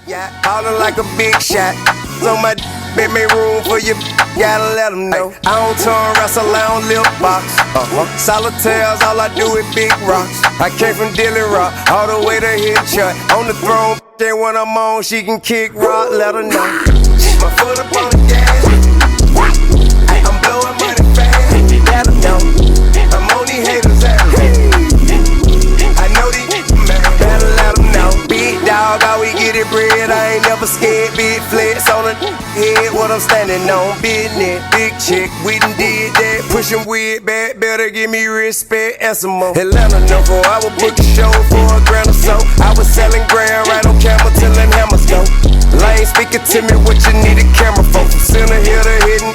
Yeah, ballin' like a big shot. So my make me room for you. Gotta let them know. I don't turn wrestle, I don't lip box. Solitaires, all I do is big rocks. I came from Dilly Rock, all the way to Headshot. On the throne, then when I'm on, she can kick rock, let her know. My foot up on the gas. I'm blowing money fast. Let her know. I'm on these haters' ass. I know these man, better let them know. Big dog, how we get it bread. I ain't never scared. Big flex on the head, what I'm standing on. Business, big chick, we done did that. Pushing weird back, better give me respect and some more. Atlanta, no for I would book a show for $1,000 or so. I was selling grand right on camera till them hammers go. Lane speaking to me, what you need a camera for. From center here to hidden.